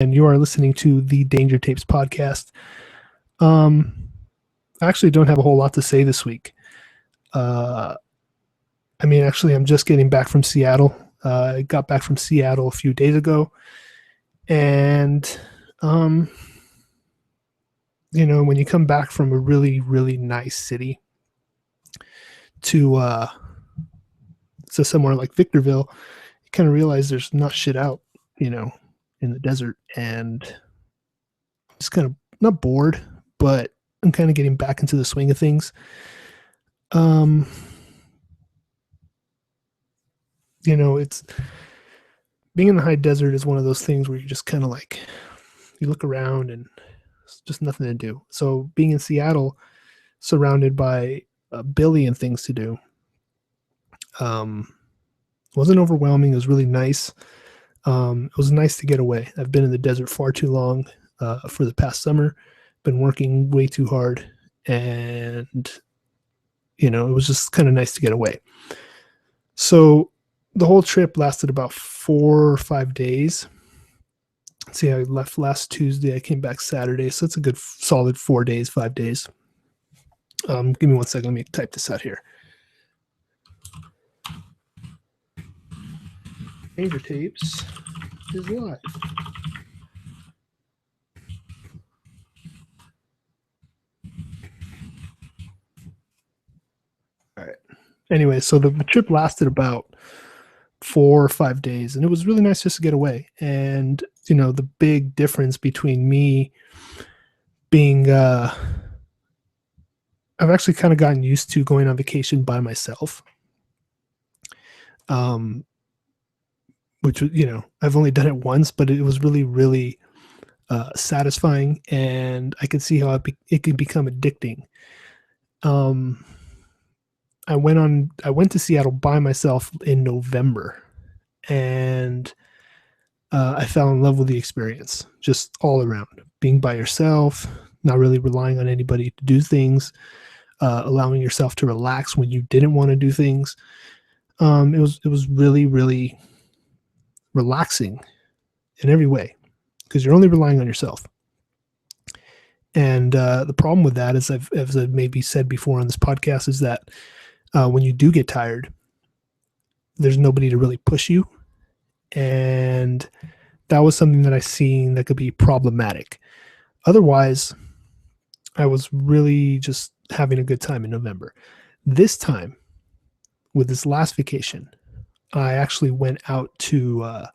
and you are listening to the Danger Tapes podcast. Um, I actually don't have a whole lot to say this week. Uh, actually, I'm just getting back from Seattle. I got back from Seattle a few days ago, and um, when you come back from a really, really nice city to somewhere like Victorville, you kind of realize there's not shit out, in the desert, and just kind of not bored, but I'm kind of getting back into the swing of things. It's being in the high desert is one of those things where you just kind of like you look around and it's just nothing to do. So being in Seattle, surrounded by a billion things to do, wasn't overwhelming. It was really nice. It was nice to get away. I've been in the desert far too long for the past summer. Been working way too hard, and it was just kind of nice to get away. So the whole trip lasted about 4 or 5 days. Let's see, I left last Tuesday. I came back Saturday, so it's a good solid 4 days, 5 days. Give me 1 second. Let me type this out here. Danger Tapes is live. All right. Anyway, so the trip lasted about 4 or 5 days, and it was really nice just to get away. And the big difference between me being I've actually kind of gotten used to going on vacation by myself, which I've only done it once, but it was really, really satisfying, and I could see how it could become addicting. I went to Seattle by myself in November, and I fell in love with the experience, just all around. Being by yourself, not really relying on anybody to do things, allowing yourself to relax when you didn't want to do things. It was really, really relaxing in every way because you're only relying on yourself. And the problem with that, as I've maybe said before on this podcast, is that when you do get tired, there's nobody to really push you. And that was something that I seen that could be problematic. Otherwise, I was really just having a good time in November. This time, with this last vacation, I actually went out to I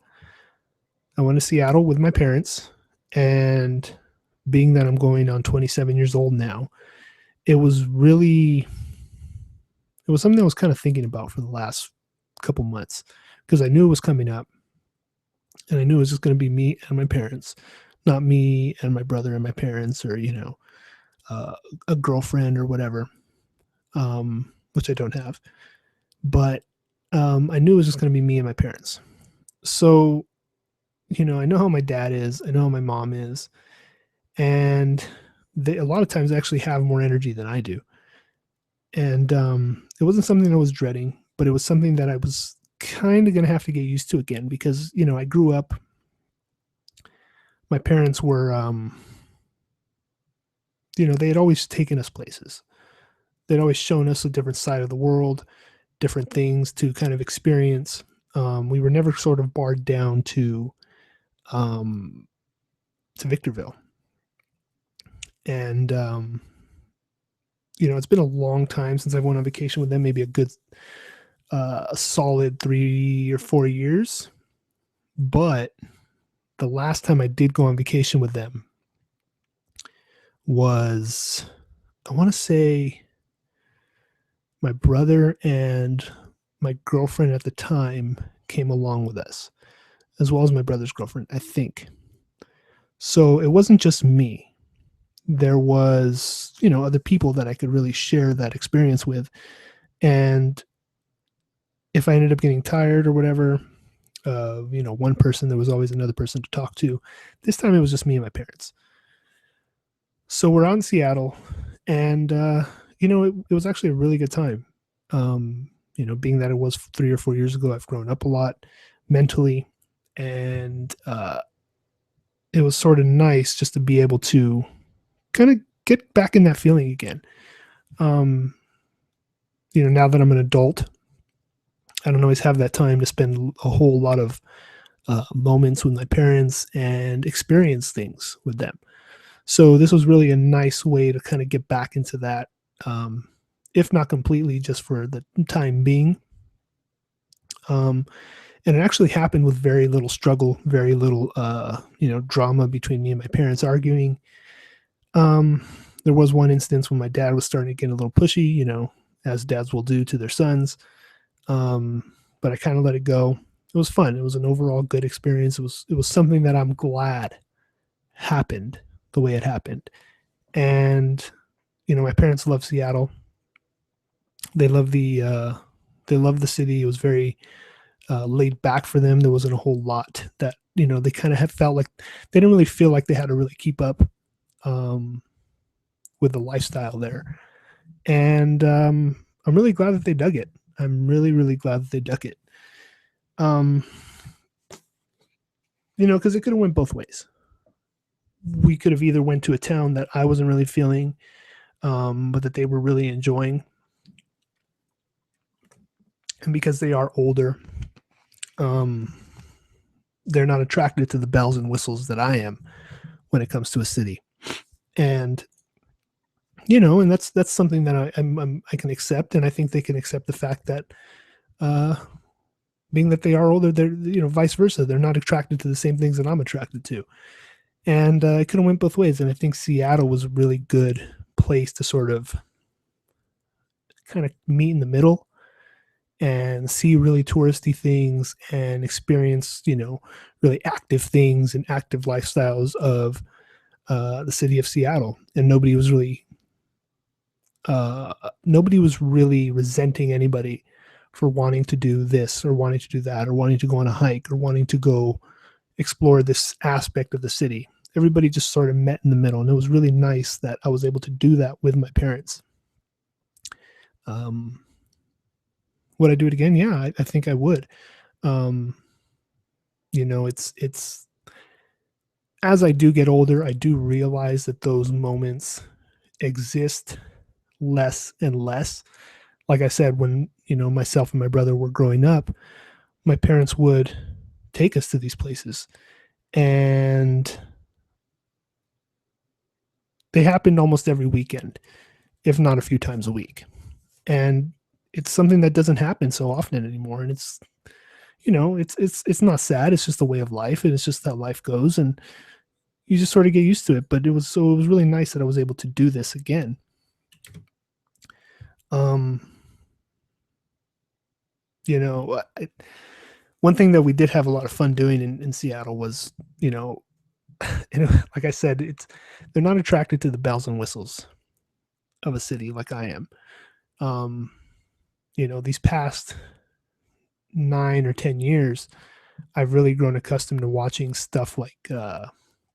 went to Seattle with my parents, and being that I'm going on 27 years old now, it was something I was kind of thinking about for the last couple months, because I knew it was coming up, and I knew it was just going to be me and my parents, not me and my brother and my parents, or a girlfriend or whatever, which I don't have. But I knew it was just going to be me and my parents. So, I know how my dad is. I know how my mom is. And they, a lot of times, actually have more energy than I do. And it wasn't something I was dreading, but it was something that I was kind of going to have to get used to again because, I grew up. My parents were, they had always taken us places. They'd always shown us a different side of the world, different things to kind of experience. We were never sort of barred down to Victorville. And, it's been a long time since I've went on vacation with them, maybe a good, a solid 3 or 4 years. But the last time I did go on vacation with them was, I want to say, my brother and my girlfriend at the time came along with us, as well as my brother's girlfriend, I think. So it wasn't just me. There was, other people that I could really share that experience with. And if I ended up getting tired or whatever, one person, there was always another person to talk to. This time it was just me and my parents. So we're out in Seattle, and, it was actually a really good time. Being that it was 3 or 4 years ago, I've grown up a lot mentally, and it was sort of nice just to be able to kind of get back in that feeling again. Um, now that I'm an adult, I don't always have that time to spend a whole lot of moments with my parents and experience things with them. So this was really a nice way to kind of get back into that, um, if not completely, just for the time being. Um, and it actually happened with very little struggle, very little, drama between me and my parents arguing. Um, there was one instance when my dad was starting to get a little pushy, as dads will do to their sons. But I kind of let it go. It was fun. It was an overall good experience. It was something that I'm glad happened the way it happened. And my parents love Seattle. They love the city. It was very laid back for them. There wasn't a whole lot that they kind of had felt like they didn't really feel like they had to really keep up um, with the lifestyle there. And I'm really glad that they dug it. I'm really, really glad that they dug it. Because it could have went both ways. We could have either went to a town that I wasn't really feeling, but that they were really enjoying. And because they are older, they're not attracted to the bells and whistles that I am when it comes to a city. And and that's something that I can accept, and I think they can accept the fact that, being that they are older, they're vice versa. They're not attracted to the same things that I'm attracted to, and it could have went both ways. And I think Seattle was a really good place to sort of kind of meet in the middle and see really touristy things and experience really active things and active lifestyles of the city of Seattle. And nobody was really resenting anybody for wanting to do this or wanting to do that or wanting to go on a hike or wanting to go explore this aspect of the city. Everybody just sort of met in the middle, and it was really nice that I was able to do that with my parents. Would I do it again? Yeah, I think I would. It's as I do get older, I do realize that those moments exist less and less. Like I said, when myself and my brother were growing up, my parents would take us to these places, and they happened almost every weekend, if not a few times a week. And it's something that doesn't happen so often anymore. And it's not sad. It's just the way of life, and it's just how life goes, and you just sort of get used to it. But it was really nice that I was able to do this again. One thing that we did have a lot of fun doing in Seattle was, like I said, they're not attracted to the bells and whistles of a city like I am. These past 9 or 10 years, I've really grown accustomed to watching stuff like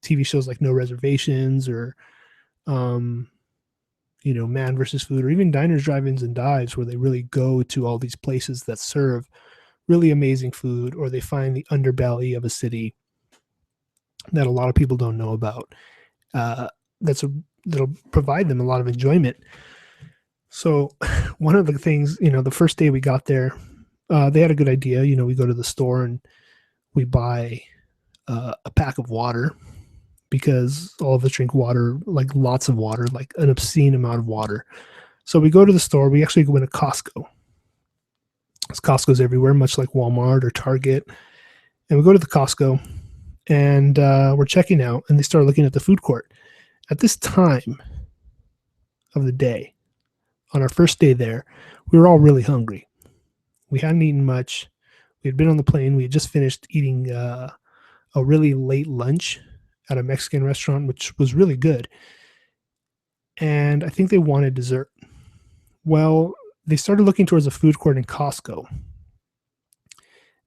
TV shows like No Reservations or, Man versus Food, or even Diners, Drive-Ins, and Dives, where they really go to all these places that serve really amazing food, or they find the underbelly of a city that a lot of people don't know about. That'll provide them a lot of enjoyment. So one of the things, the first day we got there, they had a good idea. We go to the store and we buy a pack of water, because all of us drink water, like lots of water, like an obscene amount of water. So we go to the store. We actually go into Costco. Costco's everywhere, much like Walmart or Target. And we go to the Costco, and we're checking out, and they start looking at the food court. At this time of the day, on our first day there, we were all really hungry. We hadn't eaten much. We had been on the plane. We had just finished eating a really late lunch at a Mexican restaurant, which was really good. And I think they wanted dessert. Well, they started looking towards the food court in Costco.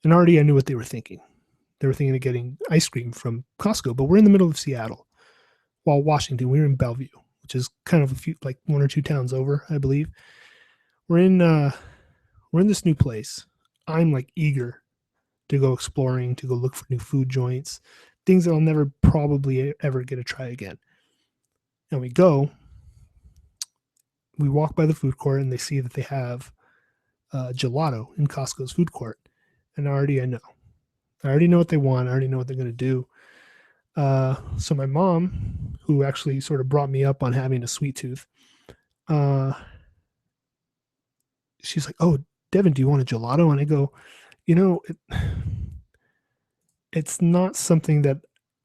And already I knew what they were thinking. They were thinking of getting ice cream from Costco, but we're in the middle of Seattle. While Washington, we were in Bellevue, which is kind of like 1 or 2 towns over, I believe. We're in this new place. I'm like eager to go exploring, to go look for new food joints, things that I'll never probably ever get to try again. And we walk by the food court, and they see that they have gelato in Costco's food court. And I know what they want. I already know what they're going to do. So my mom, who actually sort of brought me up on having a sweet tooth, she's like, "Oh, Devin, do you want a gelato?" And I go, it's not something that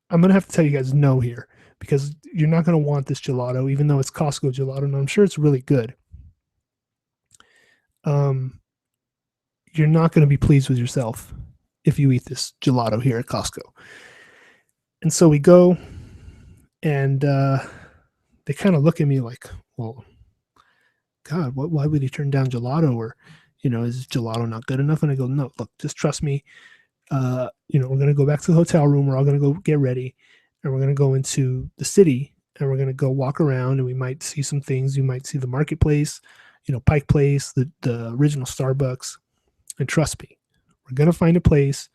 I'm going to have to tell you guys no here, because you're not going to want this gelato, even though it's Costco gelato, and I'm sure it's really good. You're not going to be pleased with yourself if you eat this gelato here at Costco. And so we go, and they kind of look at me like, well, God, why would he turn down gelato? Or, is gelato not good enough? And I go, no, look, just trust me. We're going to go back to the hotel room. We're all going to go get ready, and we're going to go into the city, and we're going to go walk around, and we might see some things. You might see the marketplace, Pike Place, the original Starbucks. And trust me, we're going to find a place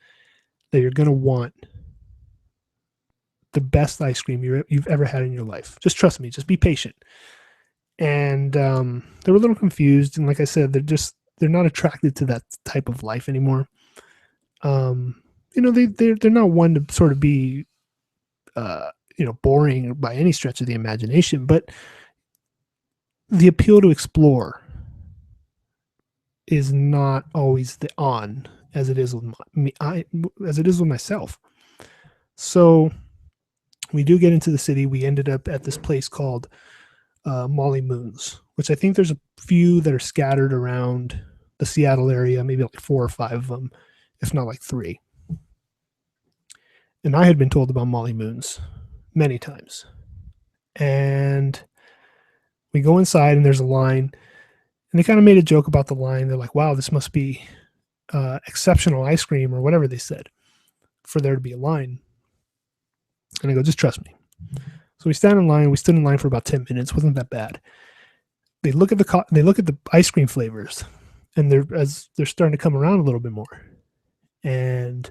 that you're going to want the best ice cream you've ever had in your life. Just trust me. Just be patient. And they were a little confused. And like I said, they're not attracted to that type of life anymore. They're not one to sort of be, boring by any stretch of the imagination, but the appeal to explore is not always on as it is with myself. So we do get into the city. We ended up at this place called Molly Moon's, which I think there's a few that are scattered around the Seattle area, maybe like 4 or 5 of them, if not like 3. And I had been told about Molly Moon's many times. And we go inside, and there's a line, and they kind of made a joke about the line. They're like, wow, this must be exceptional ice cream, or whatever they said, for there to be a line. And I go, just trust me. So we stand in line. We stood in line for about 10 minutes. Wasn't that bad. They look at the ice cream flavors, and they're starting to come around a little bit more. And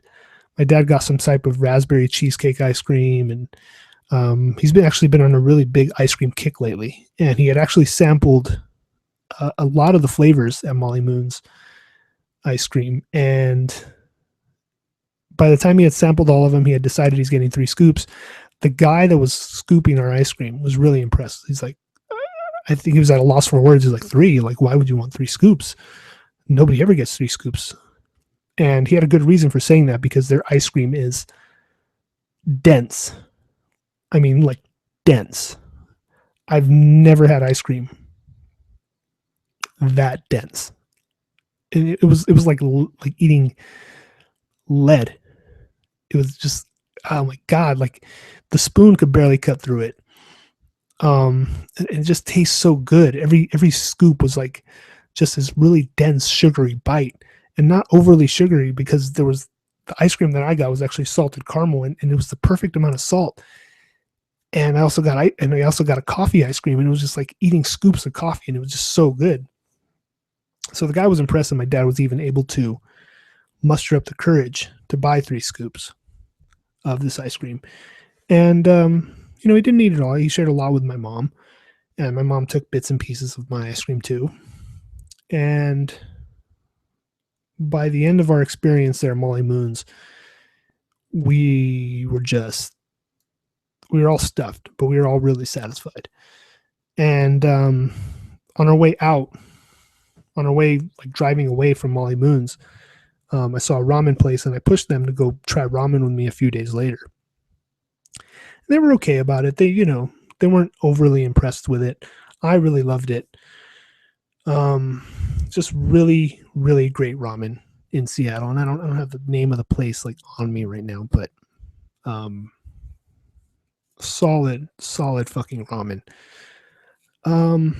my dad got some type of raspberry cheesecake ice cream, and he's been on a really big ice cream kick lately. And he had actually sampled a lot of the flavors at Molly Moon's ice cream, and by the time he had sampled all of them, he had decided he's getting 3 scoops. The guy that was scooping our ice cream was really impressed. He's like, I think he was at a loss for words. He's like, 3? Like, why would you want 3 scoops? Nobody ever gets 3 scoops. And he had a good reason for saying that, because their ice cream is dense. I mean, like, dense. I've never had ice cream that dense. It was like eating lead. It was just, oh my God, like the spoon could barely cut through it. It just tastes so good. Every scoop was like just this really dense, sugary bite, and not overly sugary, because the ice cream that I got was actually salted caramel, and it was the perfect amount of salt. And I also got a coffee ice cream, and it was just like eating scoops of coffee, and it was just so good. So the guy was impressed, and my dad was even able to muster up the courage to buy 3 scoops of this ice cream. And, he didn't eat it all. He shared a lot with my mom, and my mom took bits and pieces of my ice cream too. And by the end of our experience there at Molly Moon's, we were all stuffed, but we were all really satisfied. And on our way like driving away from Molly Moon's, I saw a ramen place, and I pushed them to go try ramen with me a few days later. They were okay about it. They weren't overly impressed with it. I really loved it. Just really, really great ramen in Seattle. And I don't have the name of the place like on me right now, but solid fucking ramen. And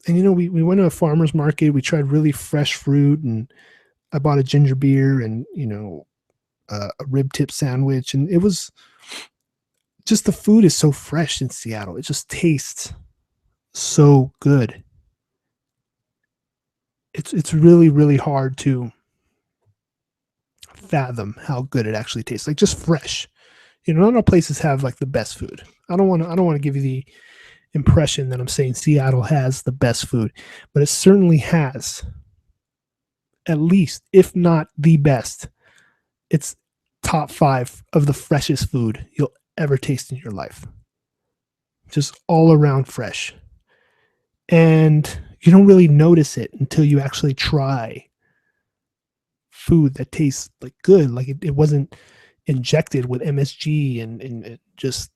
we went to a farmer's market. We tried really fresh fruit, and I bought a ginger beer and a rib tip sandwich, and it was just, the food is so fresh in Seattle. It just tastes so good. It's really, really hard to fathom how good it actually tastes. Like just fresh. Not all places have like the best food. I don't want to give you the impression that I'm saying Seattle has the best food, but it certainly has at least, if not the best. It's top 5 of the freshest food you'll ever taste in your life. Just all around fresh. And you don't really notice it until you actually try food that tastes like good. Like it wasn't injected with MSG and just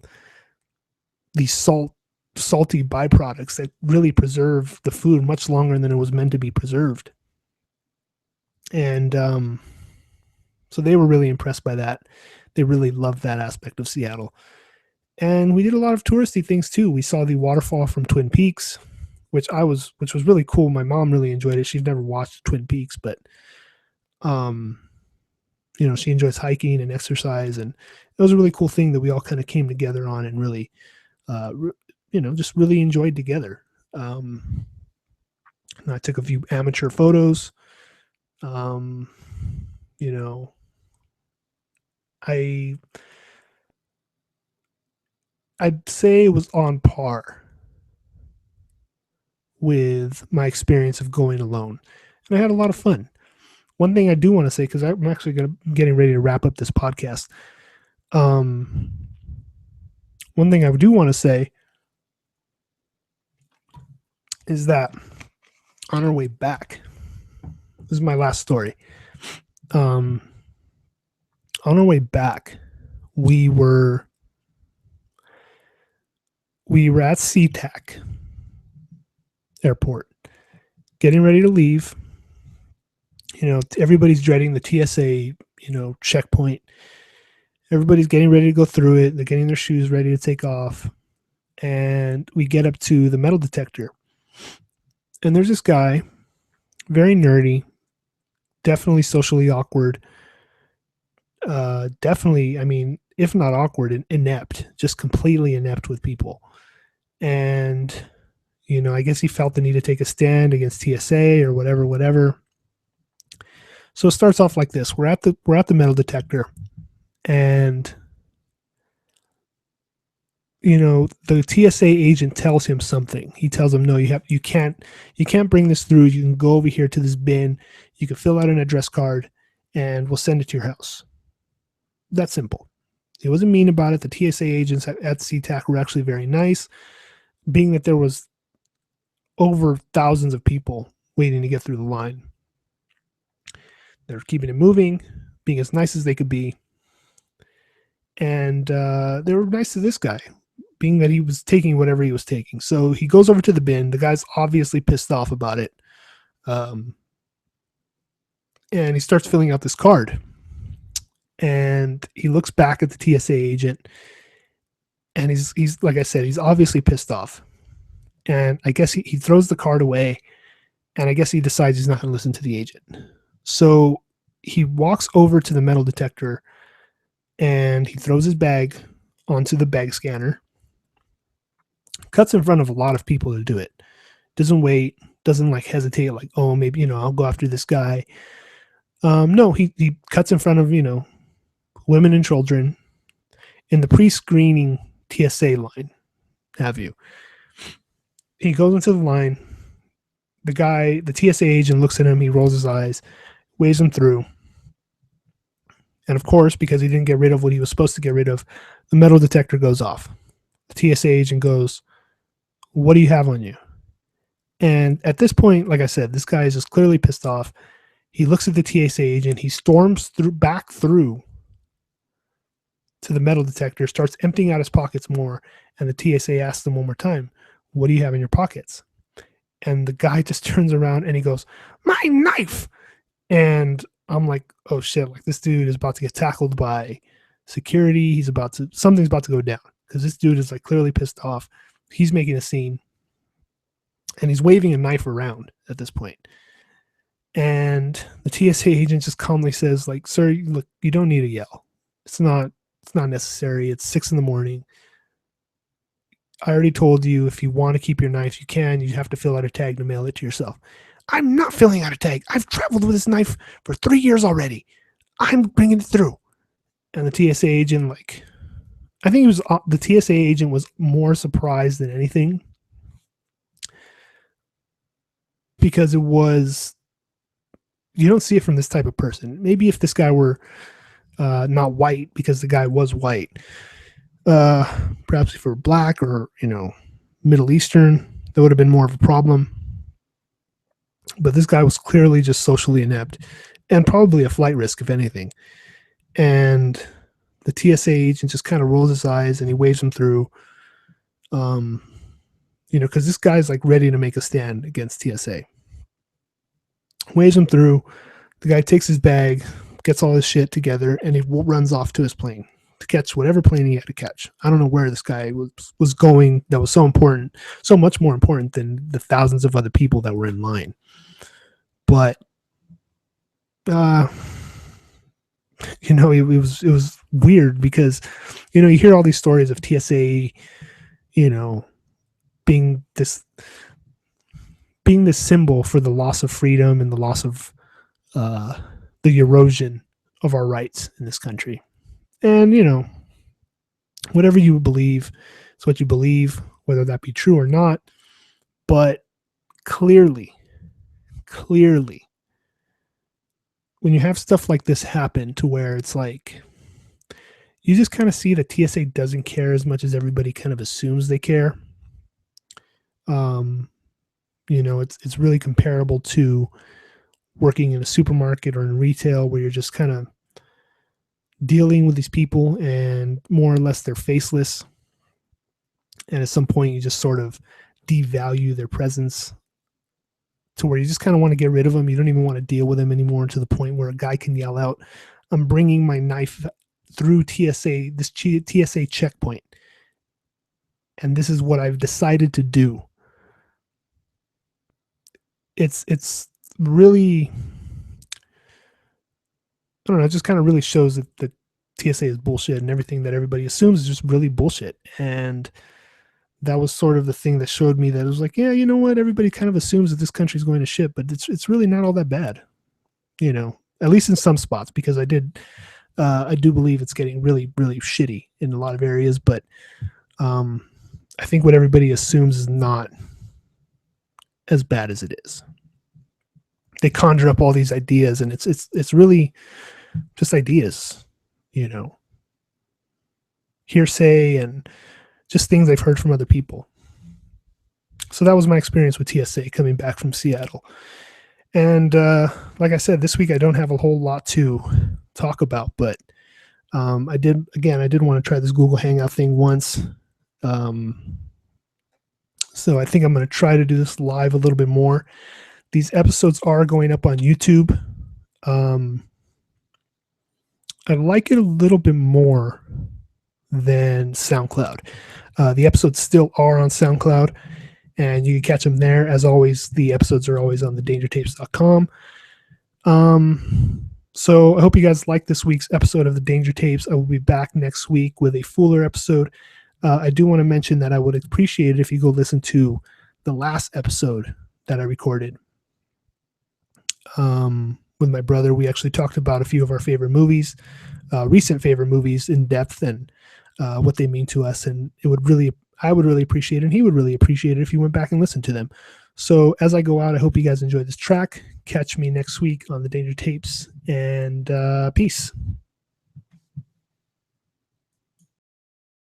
these salty byproducts that really preserve the food much longer than it was meant to be preserved. And so they were really impressed by that. They really loved that aspect of Seattle. And we did a lot of touristy things too. We saw the waterfall from Twin Peaks, which was really cool. My mom really enjoyed it. She's never watched Twin Peaks, but she enjoys hiking and exercise, and it was a really cool thing that we all kind of came together on and really just really enjoyed together. And I took a few amateur photos. I'd say it was on par with my experience of going alone, and I had a lot of fun. One thing I do want to say, because I'm actually getting ready to wrap up this podcast. One thing I do want to say is that on our way back, this is my last story. On our way back, we were at SeaTac Airport, getting ready to leave. Everybody's dreading the TSA, checkpoint. Everybody's getting ready to go through it. They're getting their shoes ready to take off. And we get up to the metal detector. And there's this guy, very nerdy, definitely socially awkward. Definitely, if not awkward, inept, just completely inept with people. And, I guess he felt the need to take a stand against TSA or whatever. So it starts off like this. We're at the metal detector, and the TSA agent tells him something. He tells him, no, you can't bring this through. You can go over here to this bin. You can fill out an address card, and we'll send it to your house. That's simple. He wasn't mean about it. The TSA agents at SeaTac were actually very nice, being that there was over thousands of people waiting to get through the line. They're keeping it moving, being as nice as they could be. And they were nice to this guy, being that he was taking whatever he was taking. So he goes over to the bin. The guy's obviously pissed off about it. And he starts filling out this card. And he looks back at the TSA agent. And he's like I said, he's obviously pissed off. And I guess he throws the card away. And I guess he decides he's not going to listen to the agent. So he walks over to the metal detector and he throws his bag onto the bag scanner, cuts in front of a lot of people to do it. Doesn't wait, doesn't hesitate, oh, maybe, I'll go after this guy. No, he cuts in front of, women and children in the pre-screening TSA line, have you. He goes into the line. The TSA agent looks at him, he rolls his eyes, waves him through. And of course, because he didn't get rid of what he was supposed to get rid of, the metal detector goes off. The TSA agent goes, what do you have on you? And at this point, like I said, this guy is just clearly pissed off. He looks at the TSA agent. He storms back through to the metal detector, starts emptying out his pockets more. And the TSA asks him one more time, what do you have in your pockets? And the guy just turns around and he goes, my knife. And I'm like, oh shit, this dude is about to get tackled by security. Something's about to go down, because this dude is clearly pissed off. He's making a scene and he's waving a knife around at this point. And the TSA agent just calmly says, sir, look, you don't need to yell. It's not necessary. It's 6 a.m. I already told you, if you want to keep your knife, you can. You have to fill out a tag to mail it to yourself. I'm not filling out a tag. I've traveled with this knife for 3 years already. I'm bringing it through. And the TSA agent, like, I think it was the TSA agent was more surprised than anything, because it was, you don't see it from this type of person. Maybe if this guy were not white, because the guy was white, perhaps if we're black or, Middle Eastern, that would have been more of a problem. But this guy was clearly just socially inept and probably a flight risk, if anything. And the TSA agent just kind of rolls his eyes and he waves him through. Because this guy's like ready to make a stand against TSA. Waves him through. The guy takes his bag, gets all his shit together, and he runs off to his plane to catch whatever plane he had to catch. I don't know where this guy was going that was so important, so much more important than the thousands of other people that were in line. But it was weird because, you hear all these stories of TSA, being this symbol for the loss of freedom and the loss of the erosion of our rights in this country. And, whatever you believe, it's what you believe, whether that be true or not. But clearly, when you have stuff like this happen to where it's like, you just kind of see that TSA doesn't care as much as everybody kind of assumes they care. It's really comparable to working in a supermarket or in retail, where you're just kind of dealing with these people and more or less they're faceless. And at some point you just sort of devalue their presence to where you just kind of want to get rid of them. You don't even want to deal with them anymore, to the point where a guy can yell out, "I'm bringing my knife through this TSA checkpoint. And this is what I've decided to do." It's really, I don't know, it just kind of really shows that TSA is bullshit, and everything that everybody assumes is just really bullshit. And that was sort of the thing that showed me that it was like, yeah, you know what? Everybody kind of assumes that this country's going to shit, but it's really not all that bad, at least in some spots, because I do believe it's getting really, really shitty in a lot of areas. But I think what everybody assumes is not as bad as it is. They conjure up all these ideas, and it's really just ideas, hearsay and just things I've heard from other people. So that was my experience with TSA coming back from Seattle. And like I said, this week I don't have a whole lot to talk about, but I did want to try this Google Hangout thing once. So I think I'm going to try to do this live a little bit more. These episodes are going up on YouTube. I like it a little bit more than SoundCloud. The episodes still are on SoundCloud, and you can catch them there. As always, the episodes are always on thedangertapes.com. So I hope you guys liked this week's episode of The Danger Tapes. I will be back next week with a fuller episode. I do want to mention that I would appreciate it if you go listen to the last episode that I recorded with my brother. We actually talked about a few of our favorite movies, recent favorite movies, in depth, and what they mean to us. And I would really appreciate it, and he would really appreciate it if you went back and listened to them. So as I go out, I hope you guys enjoy this track. Catch me next week on The Danger Tapes, and peace.